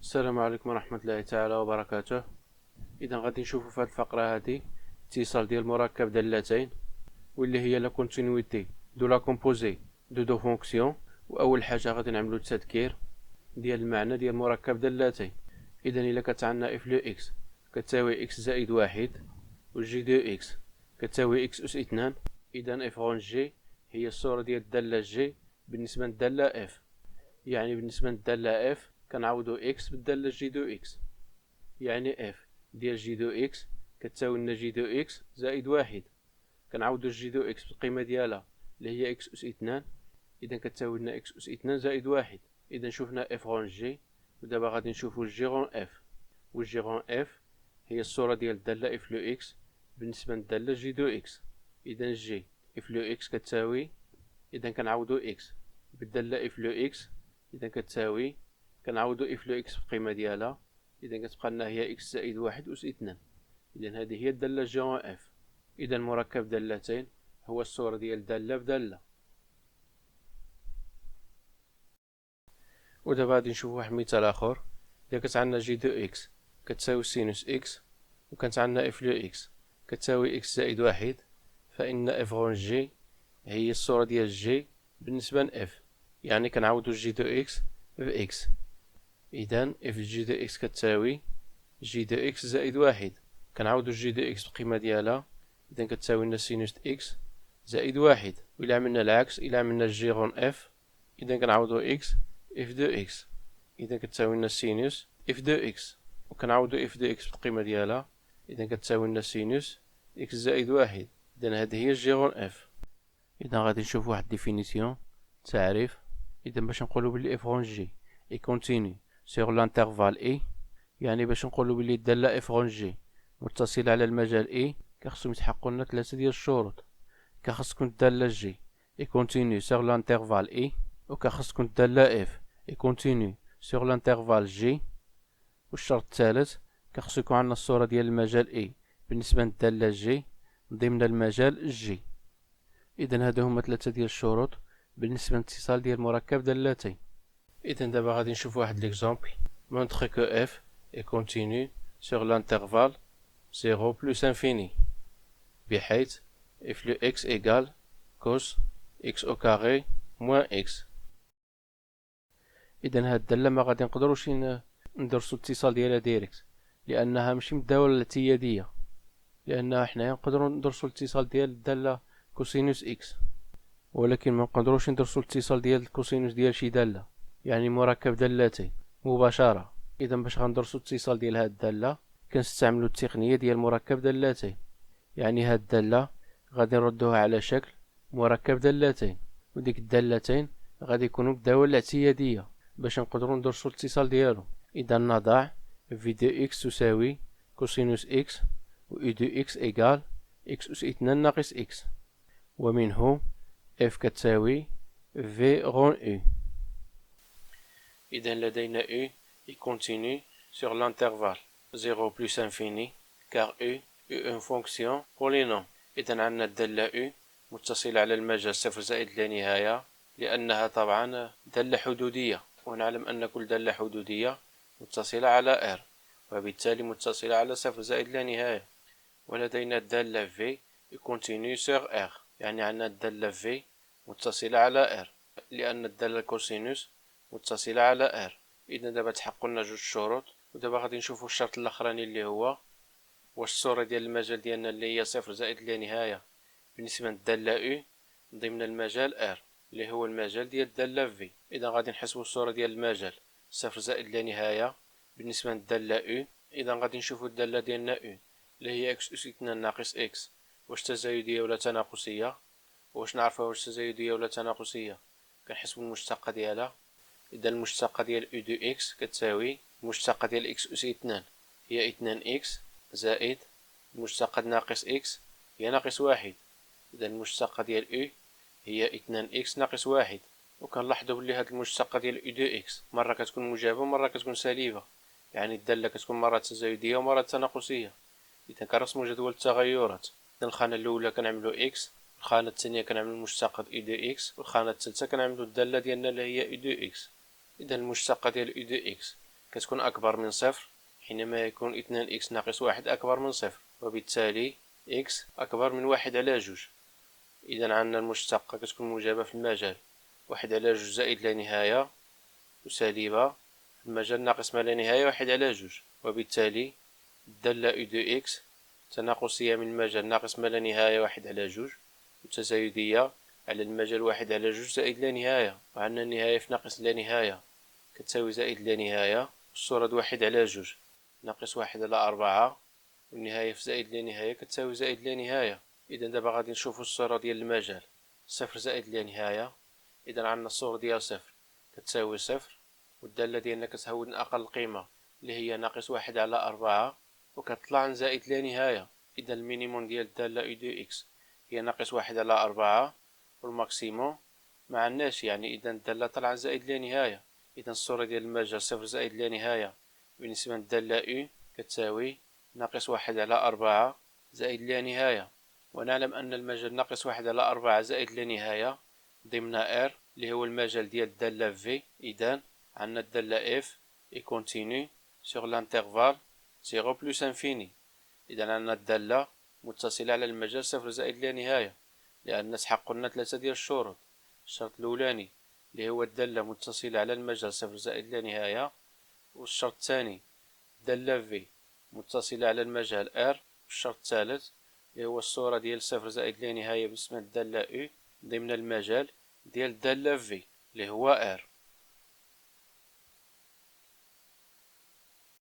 السلام عليكم ورحمة الله تعالى وبركاته. إذا غادي نشوفو في هذه الفقرة هذه اتصال ديال مركب دالتين واللي هي لا كونتينيويتي دو لا كومبوزي دو فونكسيون. وأول حاجة غادي نعملو التذكير ديال المعنى ديال مركب دالتين. إذا إلا كانت عندنا اف لو اكس كتساوي اكس زائد واحد و جي دو اكس كتساوي اكس أس اثنان، إذا اف غون جي هي الصورة ديال الدالة جي بالنسبة للدالة اف. يعني بالنسبة للدالة اف كنعوضو اكس بالدالة جي دو اكس، يعني اف ديال جي دو اكس كتساوي لنا جي دو اكس زائد واحد. كنعوضو جي دو اكس بالقيمة ديالها اللي هي اكس أس اثنان، إذا كتساوي لنا اكس أس اثنان زائد واحد. إذا شوفنا اف غون جي، ودابا غادي نشوفو جي غون اف. والجي غون اف هي الصورة ديال الدالة اف لو اكس بالنسبة للدالة جي دو اكس. إذا جي اف لو اكس كتساوي، إذا كنعوضو اكس بالدالة اف لو اكس، إذا كتساوي كنعوضو اف لو اكس بالقيمة ديالها، إذا كتبقى لنا هي اكس زائد واحد أس اثنان. إذا هذه هي الدالة جي غون اف. إذا مركب دالتين هو الصورة ديال دالة بدالة. ودابا غادي نشوفو واحد المثال آخر. إذا كانت عندنا جي دو اكس كتساوي سينوس اكس، وكانت عندنا اف لو اكس كتساوي اكس زائد واحد، فإن اف غون جي هي الصورة ديال جي بالنسبة لاف. يعني كنعوضو جي دو اكس في اكس. إذا اف جي دو اكس كتساوي جي دو اكس زائد واحد. كنعوضو جي دو اكس بالقيمة ديالها، إذا كتساوي لنا سينوس اكس زائد واحد. وإلا عملنا العكس، إلا عملنا جي غون اف، إذا كنعوضو اكس اف دو اكس، إذا كتساوي لنا سينوس اف دو اكس. وكنعوضو اف دو اكس بالقيمة ديالها، إذا كتساوي لنا سينوس اكس زائد واحد. إذا هذه هي جي غون اف. إذا غادي نشوف واحد ديفينيسيون، تعريف. إذا باش نقولو بلي اف غون جي اي كونتيني سيغ لانترفال اي، يعني باش نقولو بلي الدالة اف غون جي متصلة على المجال اي، كخصهم يتحققوا لنا ثلاثة ديال الشروط. كخص تكون الدالة جي اي كونتيني سيغ لانترفال اي، وكخص تكون الدالة اف اي كونتيني سيغ لانترفال جي. والشرط الثالث كخصو يكون عندنا الصورة ديال المجال اي بالنسبة للدالة جي ضمن المجال جي. إذا هادو هما ثلاثة ديال الشروط بالنسبة لاتصال ديال مركب دالتين. إذا دابا غادي نشوف واحد ليكزومبل. montre que f est continu sur l'intervalle 0 plus infini، بحيث f le x égale cos x au carré moins x. إذا هاد الدالة ما غادي نقدروش ندرسو الاتصال ديالها ديريكت، لأنها ماشي مداولة الاعتيادية. لأنها حنايا نقدرو ندرسو الاتصال ديال الدالة كوسينوس اكس، ولكن ما نقدروش ندرسو الاتصال ديال الكوسينوس ديال شي دالة، يعني مركب دالتين مباشرة. إذا باش غندرسو الاتصال ديال هاد الدالة كنستعملو التقنية ديال مركب دالتين. يعني هاد الدالة غادي نردوها على شكل مركب دالتين، وديك الدالتين غادي يكونو بالدالة الاعتيادية باش نقدرو ندرسو الاتصال ديالو. إذا نضع في دو إكس تساوي كوسينوس إكس و إي دو إكس إيكال إكس أس اثنان ناقص إكس، ومنه f كتساوي v غون u. إذا لدينا u est continu sur l'intervalle 0 plus infini car u est une fonction polynôme. إذا عندنا الدالة u متصلة على المجال صفر زائد لا نهاية، لأنها طبعا دالة حدودية، ونعلم أن كل دالة حدودية متصلة على r، وبالتالي متصلة على صفر زائد لا نهاية. ولدينا الدالة v est continue sur r، يعني عندنا الدالة v متصلة على r، لأن الدالة كوسينوس متصلة على r. إذا دابا تحققوا لنا جوج شروط. ودابا غادي نشوفوا الشرط الأخراني اللي هو واش الصورة ديال المجال ديالنا اللي هي صفر زائد لا نهاية بالنسبة للدالة u ضمن المجال r اللي هو المجال ديال الدالة v. إذا غادي نحسبوا الصورة ديال المجال صفر زائد لا نهاية بالنسبة للدالة u، إذا غادي نشوفوا الدالة ديالنا u اللي هي اكس أس اثنان ناقص اكس واش تزايدية ولا تناقصية. واش نعرفها واش تزايدية ولا تناقصية؟ كنحسبو المشتقة ديالها. إذا المشتقة ديال u دو إكس كتساوي المشتقة ديال إكس أس اثنان هي اثنان إكس زائد المشتقة ناقص إكس هي ناقص واحد. إذا المشتقة ديال u هي اثنان إكس ناقص واحد. وكنلاحظو بلي هاد المشتقة ديال u دو إكس مرة كتكون موجبة ومرة كتكون سالبة، يعني الدالة كتكون مرة تزايدية ومرة تناقصية. إذا كنرسمو جدول التغيرات، الخانة الأولى كنعملو إكس، الخانة الثانية كنعملو المشتقة إي دو إكس، والخانة الثالثة كنعملو الدالة ديالنا اللي هي إي دو إكس. إذا المشتقة ديال إي دو إكس كتكون أكبر من صفر حينما يكون 2 إكس ناقص 1 أكبر من صفر، وبالتالي إكس أكبر من 1 على جوج. إذا عندنا المشتقة كتكون موجبة في المجال، 1 على جوج زائد لا نهاية، وسالبة في المجال ناقص ما لا نهاية 1 على جوج. وبالتالي الدالة أو دو إكس تناقصية من المجال ناقص ما لا نهاية 1 على جوج، وتزايدية على المجال 1 على جوج زائد لا نهاية، وعندنا النهاية في ناقص لا نهاية كتساوي زائد لا نهاية، والصورة 1 على جوج ناقص 1 على 4، والنهاية في زائد لا نهاية كتساوي زائد لا نهاية. إذا دابا غادي نشوفو الصورة ديال المجال صفر زائد لا نهاية. إذا عندنا الصورة ديال صفر كتساوي صفر، والدالة ديالنا كتهود أقل قيمة اللي هي ناقص 1 على 4، وكتطلع زائد لا نهاية. إذا المينيموم ديال الدالة أو دو إكس هي ناقص 1 على 4، والماكسيموم معندناش، يعني إذا الدالة طلع زائد لا نهاية. إذا الصورة ديال المجال صفر زائد لا نهاية بالنسبة للدالة أو كتساوي ناقص 1 على 4 زائد لا نهاية. ونعلم أن المجال ناقص 1 على 4 زائد لا نهاية ضمن R اللي هو المجال ديال الدالة V. إذا عندنا الدالة F et continue sur l'intervalle 0 plus infini. إذا عندنا الدالة متصلة على المجال صفر زائد لا نهاية، لأن تحقق لنا 3 ديال الشروط. الشرط الأولاني اللي هو الدالة متصلة على المجال صفر زائد لا نهاية، والشرط الثاني الدالة V متصلة على المجال R، والشرط الثالث اللي هو الصورة ديال صفر زائد لا نهاية باسم الدالة U ضمن المجال ديال الدالة V اللي هو R.